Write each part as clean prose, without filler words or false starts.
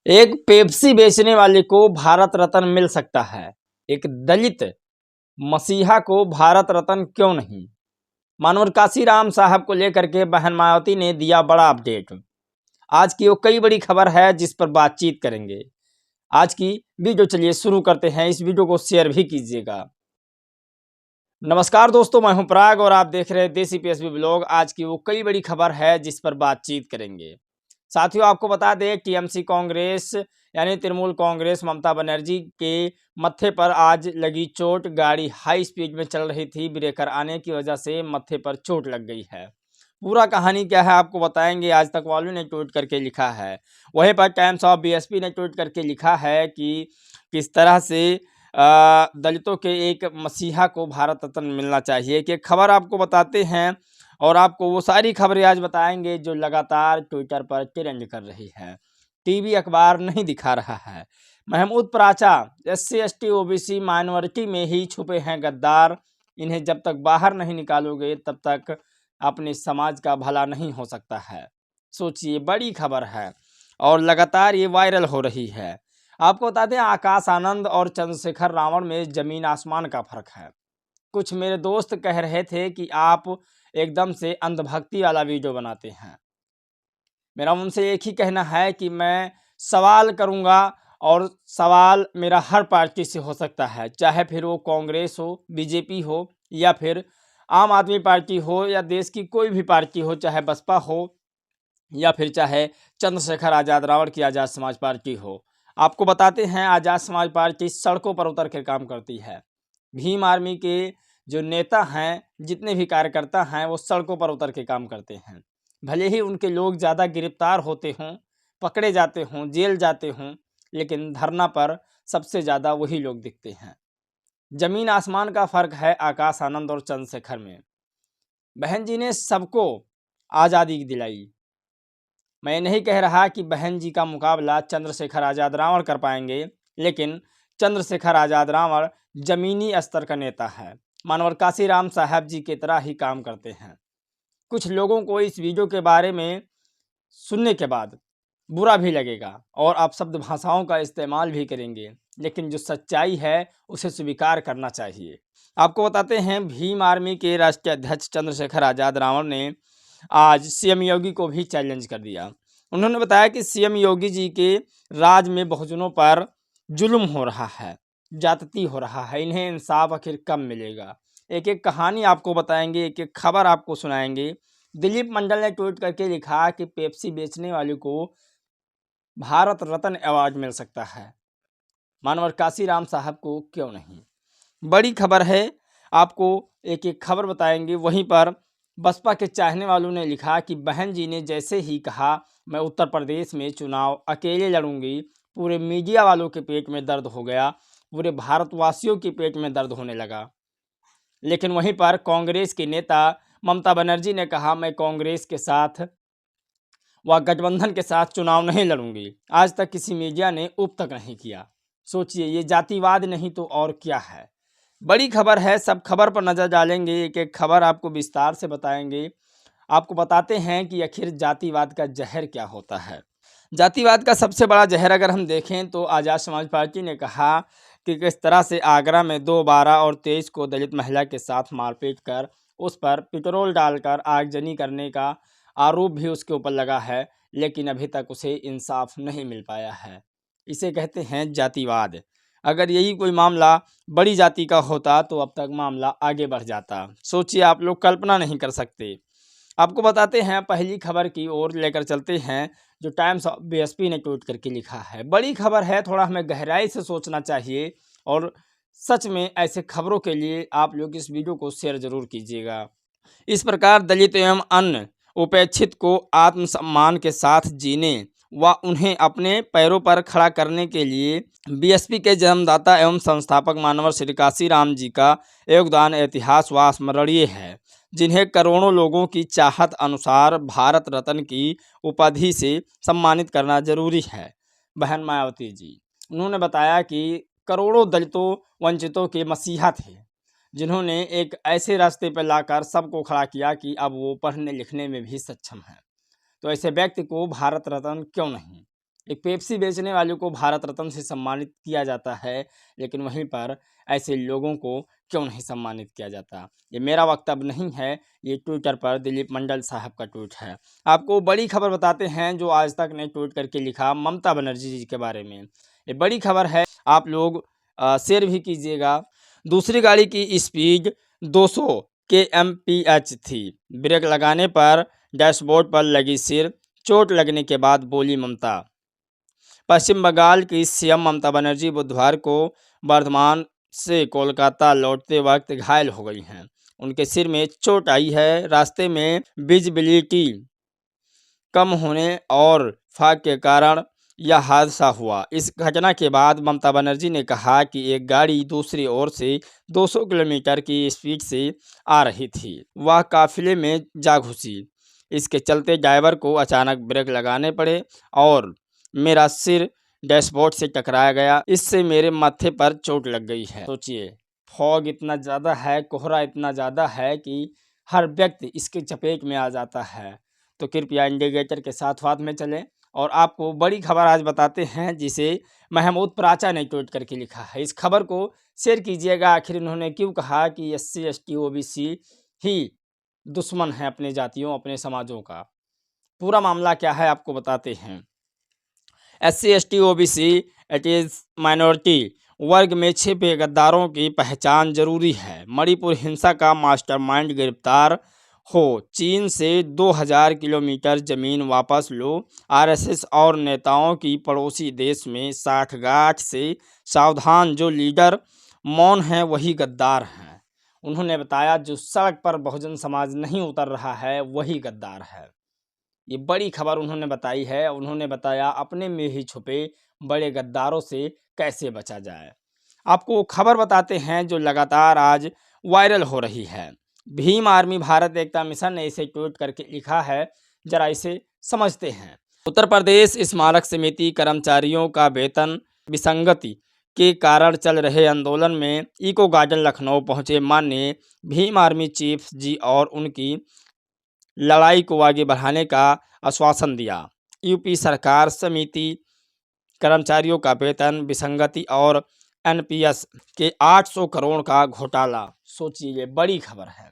एक पेप्सी बेचने वाले को भारत रत्न मिल सकता है, एक दलित मसीहा को भारत रत्न क्यों नहीं। मानवर काशीराम साहब को लेकर के बहन मायावती ने दिया बड़ा अपडेट। आज की वो कई बड़ी खबर है जिस पर बातचीत करेंगे। आज की वीडियो चलिए शुरू करते हैं, इस वीडियो को शेयर भी कीजिएगा। नमस्कार दोस्तों, मैं हूं पराग और आप देख रहे हैं देसी पीएसबी ब्लॉग। आज की वो कई बड़ी खबर है जिस पर बातचीत करेंगे। साथियों, आपको बता दें टीएमसी कांग्रेस यानी तृणमूल कांग्रेस ममता बनर्जी के मत्थे पर आज लगी चोट। गाड़ी हाई स्पीड में चल रही थी, ब्रेकर आने की वजह से मत्थे पर चोट लग गई है। पूरा कहानी क्या है आपको बताएंगे। आज तक वालों ने ट्वीट करके लिखा है, वहीं पर टाइम्स ऑफ बीएसपी ने ट्वीट करके लिखा है कि किस तरह से दलितों के एक मसीहा को भारत रत्न मिलना चाहिए। कि खबर आपको बताते हैं और आपको वो सारी खबरें आज बताएंगे जो लगातार ट्विटर पर ट्रेंड कर रही है, टीवी अखबार नहीं दिखा रहा है। महमूद प्राचा SC ST OBC माइनॉरिटी में ही छुपे हैं गद्दार, इन्हें जब तक बाहर नहीं निकालोगे तब तक अपने समाज का भला नहीं हो सकता है। सोचिए, बड़ी खबर है और लगातार ये वायरल हो रही है। आपको बता दें आकाश आनंद और चंद्रशेखर रावण में जमीन आसमान का फर्क है। कुछ मेरे दोस्त कह रहे थे कि आप एकदम से अंधभक्ति वाला वीडियो बनाते हैं। मेरा उनसे एक ही कहना है कि मैं सवाल करूंगा और सवाल मेरा हर पार्टी से हो सकता है, चाहे फिर वो कांग्रेस हो, बीजेपी हो या फिर आम आदमी पार्टी हो या देश की कोई भी पार्टी हो, चाहे बसपा हो या फिर चाहे चंद्रशेखर आज़ाद रावण की आज़ाद समाज पार्टी हो। आपको बताते हैं आज़ाद समाज पार्टी सड़कों पर उतर के काम करती है। भीम आर्मी के जो नेता हैं, जितने भी कार्यकर्ता हैं, वो सड़कों पर उतर के काम करते हैं। भले ही उनके लोग ज़्यादा गिरफ्तार होते हों, पकड़े जाते हों, जेल जाते हों, लेकिन धरना पर सबसे ज़्यादा वही लोग दिखते हैं। जमीन आसमान का फ़र्क है आकाश आनंद और चंद्रशेखर में। बहन जी ने सबको आज़ादी दिलाई। मैं नहीं कह रहा कि बहन जी का मुकाबला चंद्रशेखर आज़ाद रावण कर पाएंगे, लेकिन चंद्रशेखर आज़ाद रावण जमीनी स्तर का नेता है, मानवर काशीराम साहब जी की तरह ही काम करते हैं। कुछ लोगों को इस वीडियो के बारे में सुनने के बाद बुरा भी लगेगा और आप शब्द भाषाओं का इस्तेमाल भी करेंगे, लेकिन जो सच्चाई है उसे स्वीकार करना चाहिए। आपको बताते हैं भीम आर्मी के राष्ट्रीय अध्यक्ष चंद्रशेखर आज़ाद रावण ने आज सीएम योगी को भी चैलेंज कर दिया। उन्होंने बताया कि सीएम योगी जी के राज में बहुजनों पर जुल्म हो रहा है, ज्यादती हो रहा है, इन्हें इंसाफ आखिर कब मिलेगा। एक एक कहानी आपको बताएंगे, एक एक खबर आपको सुनाएंगे। दिलीप मंडल ने ट्वीट करके लिखा कि पेप्सी बेचने वाले को भारत रत्न अवार्ड मिल सकता है, मानवर काशीराम साहब को क्यों नहीं। बड़ी खबर है, आपको एक एक खबर बताएंगे। वहीं पर बसपा के चाहने वालों ने लिखा कि बहन जी ने जैसे ही कहा मैं उत्तर प्रदेश में चुनाव अकेले लड़ूंगी, पूरे मीडिया वालों के पेट में दर्द हो गया, पूरे भारतवासियों के पेट में दर्द होने लगा। लेकिन वहीं पर कांग्रेस के नेता ममता बनर्जी ने कहा मैं कांग्रेस के साथ व गठबंधन के साथ चुनाव नहीं लड़ूंगी। आज तक किसी मीडिया ने उप तक नहीं किया। सोचिए, ये जातिवाद नहीं तो और क्या है। बड़ी खबर है, सब खबर पर नज़र डालेंगे, एक एक खबर आपको विस्तार से बताएंगे। आपको बताते हैं कि आखिर जातिवाद का जहर क्या होता है। जातिवाद का सबसे बड़ा जहर अगर हम देखें तो आज़ाद समाज पार्टी ने कहा कि किस तरह से आगरा में 2, 12 और 23 को दलित महिला के साथ मारपीट कर उस पर पेट्रोल डालकर आगजनी करने का आरोप भी उसके ऊपर लगा है, लेकिन अभी तक उसे इंसाफ नहीं मिल पाया है। इसे कहते हैं जातिवाद। अगर यही कोई मामला बड़ी जाति का होता तो अब तक मामला आगे बढ़ जाता। सोचिए, आप लोग कल्पना नहीं कर सकते। आपको बताते हैं पहली खबर की ओर लेकर चलते हैं, जो टाइम्स ऑफ बीएसपी ने ट्वीट करके लिखा है। बड़ी खबर है, थोड़ा हमें गहराई से सोचना चाहिए और सच में ऐसे खबरों के लिए आप लोग इस वीडियो को शेयर जरूर कीजिएगा। इस प्रकार दलित एवं अन्य उपेक्षित को आत्मसम्मान के साथ जीने व उन्हें अपने पैरों पर खड़ा करने के लिए बीएसपी के जन्मदाता एवं संस्थापक मानवर श्री काशीराम जी का योगदान इतिहास व स्मरणीय है, जिन्हें करोड़ों लोगों की चाहत अनुसार भारत रत्न की उपाधि से सम्मानित करना जरूरी है। बहन मायावती जी उन्होंने बताया कि करोड़ों दलितों वंचितों के मसीहा थे, जिन्होंने एक ऐसे रास्ते पर लाकर सबको खड़ा किया कि अब वो पढ़ने लिखने में भी सक्षम है। तो ऐसे व्यक्ति को भारत रत्न क्यों नहीं। एक पेप्सी बेचने वाले को भारत रत्न से सम्मानित किया जाता है, लेकिन वहीं पर ऐसे लोगों को क्यों नहीं सम्मानित किया जाता। ये मेरा वक्तव्य नहीं है, ये ट्विटर पर दिलीप मंडल साहब का ट्वीट है। आपको बड़ी खबर बताते हैं जो आज तक ने ट्वीट करके लिखा ममता बनर्जी जी के बारे में। ये बड़ी खबर है, आप लोग शेयर भी कीजिएगा। दूसरी गाड़ी की स्पीड 200 kmph थी। ब्रेक लगाने पर डैशबोर्ड पर लगी सिर, चोट लगने के बाद बोली ममता। पश्चिम बंगाल की सीएम ममता बनर्जी बुधवार को बर्धमान से कोलकाता लौटते वक्त घायल हो गई हैं। उनके सिर में चोट आई है। रास्ते में विजिबिलिटी कम होने और फाग के कारण यह हादसा हुआ। इस घटना के बाद ममता बनर्जी ने कहा कि एक गाड़ी दूसरी ओर से 200 किलोमीटर की स्पीड से आ रही थी। वह काफिले में जा घुसी। इसके चलते ड्राइवर को अचानक ब्रेक लगाने पड़े और मेरा सिर डैशबोर्ड से टकराया गया। इससे मेरे माथे पर चोट लग गई है। सोचिए, फॉग इतना ज़्यादा है, कोहरा इतना ज़्यादा है कि हर व्यक्ति इसके चपेट में आ जाता है। तो कृपया इंडिकेटर के साथ में चलें। और आपको बड़ी खबर आज बताते हैं जिसे महमूद प्राचा ने ट्वीट करके लिखा है। इस खबर को शेयर कीजिएगा। आखिर इन्होंने क्यों कहा कि SC ST OBC ही दुश्मन है अपने जातियों, अपने समाजों का। पूरा मामला क्या है आपको बताते हैं। SC ST OBC it is minority वर्ग में छिपे गद्दारों की पहचान जरूरी है। मणिपुर हिंसा का मास्टरमाइंड गिरफ्तार हो। चीन से 2000 किलोमीटर जमीन वापस लो। RSS और नेताओं की पड़ोसी देश में साठगांठ से सावधान। जो लीडर मौन हैं वही गद्दार हैं। उन्होंने बताया जो सड़क पर बहुजन समाज नहीं उतर रहा है वही गद्दार है। ये बड़ी खबर उन्होंने बताई है। उन्होंने बताया अपने में ही छुपे बड़े गद्दारों से कैसे बचा जाए। आपको खबर बताते हैं जो लगातार आज वायरल हो रही है। भीम आर्मी भारत एकता मिशन ने इसे ट्वीट करके लिखा है, जरा इसे समझते हैं। उत्तर प्रदेश स्मारक समिति कर्मचारियों का वेतन विसंगति के कारण चल रहे आंदोलन में इको गार्डन लखनऊ पहुंचे माननीय भीम आर्मी चीफ जी और उनकी लड़ाई को आगे बढ़ाने का आश्वासन दिया। यूपी सरकार समिति कर्मचारियों का वेतन विसंगति और NPS के 800 करोड़ का घोटाला। सोचिए, ये बड़ी खबर है।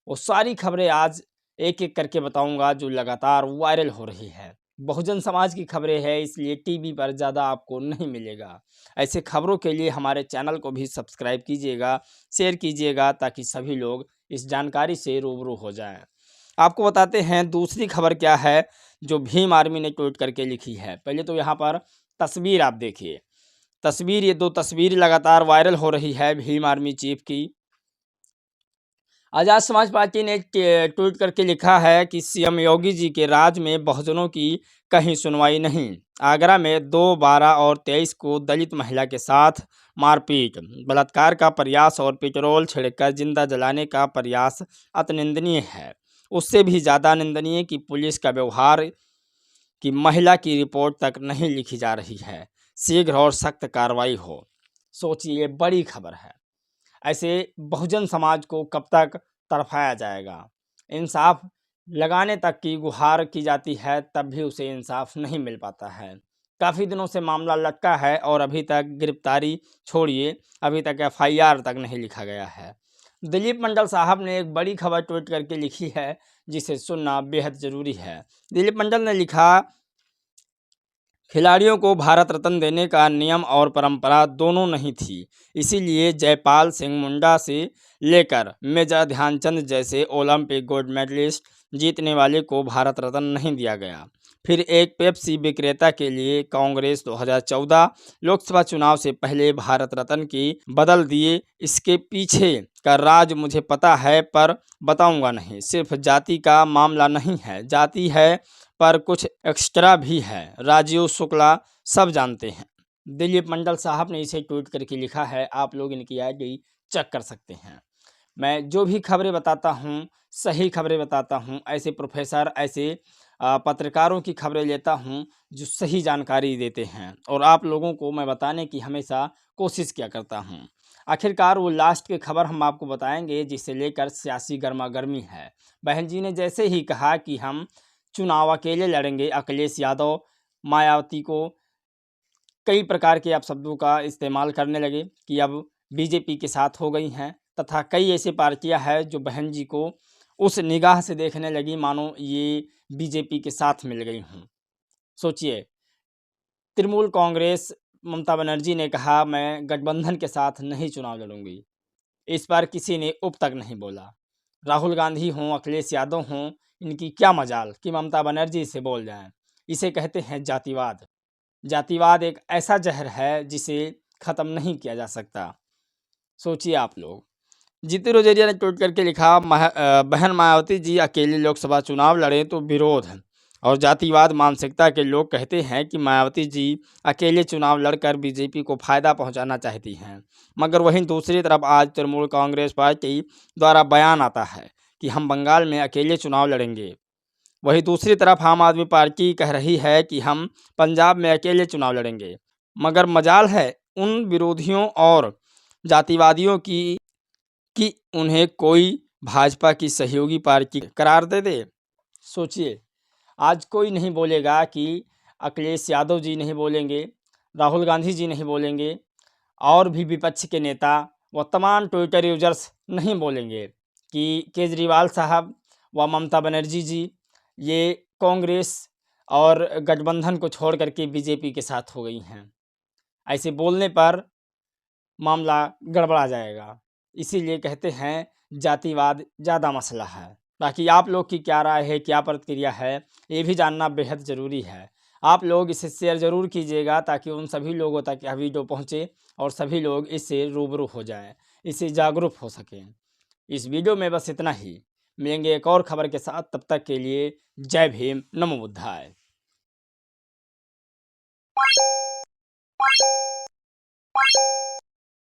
वो सारी खबरें आज एक एक करके बताऊंगा जो लगातार वायरल हो रही है। बहुजन समाज की खबरें हैं, इसलिए टीवी पर ज़्यादा आपको नहीं मिलेगा। ऐसे खबरों के लिए हमारे चैनल को भी सब्सक्राइब कीजिएगा, शेयर कीजिएगा, ताकि सभी लोग इस जानकारी से रूबरू हो जाएं। आपको बताते हैं दूसरी खबर क्या है जो भीम आर्मी ने ट्वीट करके लिखी है। पहले तो यहाँ पर तस्वीर आप देखिए। तस्वीर, ये दो तस्वीर लगातार वायरल हो रही है भीम आर्मी चीफ की। आज़ाद समाज पार्टी ने ट्वीट करके लिखा है कि CM योगी जी के राज में बहुजनों की कहीं सुनवाई नहीं। आगरा में 2, 12 और 23 को दलित महिला के साथ मारपीट, बलात्कार का प्रयास और पेट्रोल छिड़ककर जिंदा जलाने का प्रयास अति निंदनीय है। उससे भी ज़्यादा निंदनीय कि पुलिस का व्यवहार कि महिला की रिपोर्ट तक नहीं लिखी जा रही है। शीघ्र और सख्त कार्रवाई हो। सोचिए, बड़ी खबर है। ऐसे बहुजन समाज को कब तक तड़फाया जाएगा। इंसाफ लगाने तक की गुहार की जाती है, तब भी उसे इंसाफ नहीं मिल पाता है। काफ़ी दिनों से मामला लटका है और अभी तक गिरफ्तारी छोड़िए, अभी तक FIR तक नहीं लिखा गया है। दिलीप मंडल साहब ने एक बड़ी खबर ट्वीट करके लिखी है जिसे सुनना बेहद ज़रूरी है। दिलीप मंडल ने लिखा, खिलाड़ियों को भारत रत्न देने का नियम और परंपरा दोनों नहीं थी। इसीलिए जयपाल सिंह मुंडा से लेकर मेजर ध्यानचंद जैसे ओलंपिक गोल्ड मेडलिस्ट जीतने वाले को भारत रत्न नहीं दिया गया। फिर एक पेप्सी विक्रेता के लिए कांग्रेस 2014 लोकसभा चुनाव से पहले भारत रत्न की बदल दिए। इसके पीछे का राज मुझे पता है पर बताऊंगा नहीं। सिर्फ जाति का मामला नहीं है, जाति है पर कुछ एक्स्ट्रा भी है। राजीव शुक्ला सब जानते हैं। दिलीप मंडल साहब ने इसे ट्वीट करके लिखा है। आप लोग इनकी ID चेक कर सकते हैं। मैं जो भी खबरें बताता हूँ सही खबरें बताता हूँ। ऐसे प्रोफेसर, ऐसे पत्रकारों की खबरें लेता हूँ जो सही जानकारी देते हैं और आप लोगों को मैं बताने की हमेशा कोशिश किया करता हूँ। आखिरकार वो लास्ट की खबर हम आपको बताएंगे जिसे लेकर सियासी गर्मा गर्मी है। बहन जी ने जैसे ही कहा कि हम चुनाव अकेले लड़ेंगे, अखिलेश यादव मायावती को कई प्रकार के अपशब्दों का इस्तेमाल करने लगे कि अब बीजेपी के साथ हो गई हैं, तथा कई ऐसी पार्टियां हैं जो बहन जी को उस निगाह से देखने लगी मानो ये बीजेपी के साथ मिल गई हों। सोचिए, तृणमूल कांग्रेस ममता बनर्जी ने कहा मैं गठबंधन के साथ नहीं चुनाव लड़ूंगी। इस पर किसी ने उप तक नहीं बोला। राहुल गांधी हों, अखिलेश यादव हों, इनकी क्या मजाल कि ममता बनर्जी से बोल जाएं। इसे कहते हैं जातिवाद। जातिवाद एक ऐसा जहर है जिसे ख़त्म नहीं किया जा सकता। सोचिए आप लोग। जीतू रोजेरिया ने ट्वीट करके लिखा, बहन मायावती जी अकेले लोकसभा चुनाव लड़े तो विरोध और जातिवाद मानसिकता के लोग कहते हैं कि मायावती जी अकेले चुनाव लड़कर बीजेपी को फायदा पहुंचाना चाहती हैं, मगर वहीं दूसरी तरफ आज तृणमूल कांग्रेस पार्टी द्वारा बयान आता है कि हम बंगाल में अकेले चुनाव लड़ेंगे। वहीं दूसरी तरफ आम आदमी पार्टी कह रही है कि हम पंजाब में अकेले चुनाव लड़ेंगे। मगर मजाल है उन विरोधियों और जातिवादियों की कि उन्हें कोई भाजपा की सहयोगी पार्टी करार दे दे। सोचिए, आज कोई नहीं बोलेगा कि अखिलेश यादव जी नहीं बोलेंगे, राहुल गांधी जी नहीं बोलेंगे, और भी विपक्ष के नेता व तमाम ट्विटर यूजर्स नहीं बोलेंगे कि केजरीवाल साहब व ममता बनर्जी जी ये कांग्रेस और गठबंधन को छोड़ करके बीजेपी के साथ हो गई हैं। ऐसे बोलने पर मामला गड़बड़ा जाएगा। इसीलिए कहते हैं जातिवाद ज़्यादा मसला है। बाकी आप लोग की क्या राय है, क्या प्रतिक्रिया है, ये भी जानना बेहद ज़रूरी है। आप लोग इसे शेयर ज़रूर कीजिएगा ताकि उन सभी लोगों तक यह वीडियो पहुँचे और सभी लोग इससे रूबरू हो जाएं, इससे जागरूक हो सकें। इस वीडियो में बस इतना ही। मिलेंगे एक और खबर के साथ, तब तक के लिए जय भीम, नमो बुद्धाय।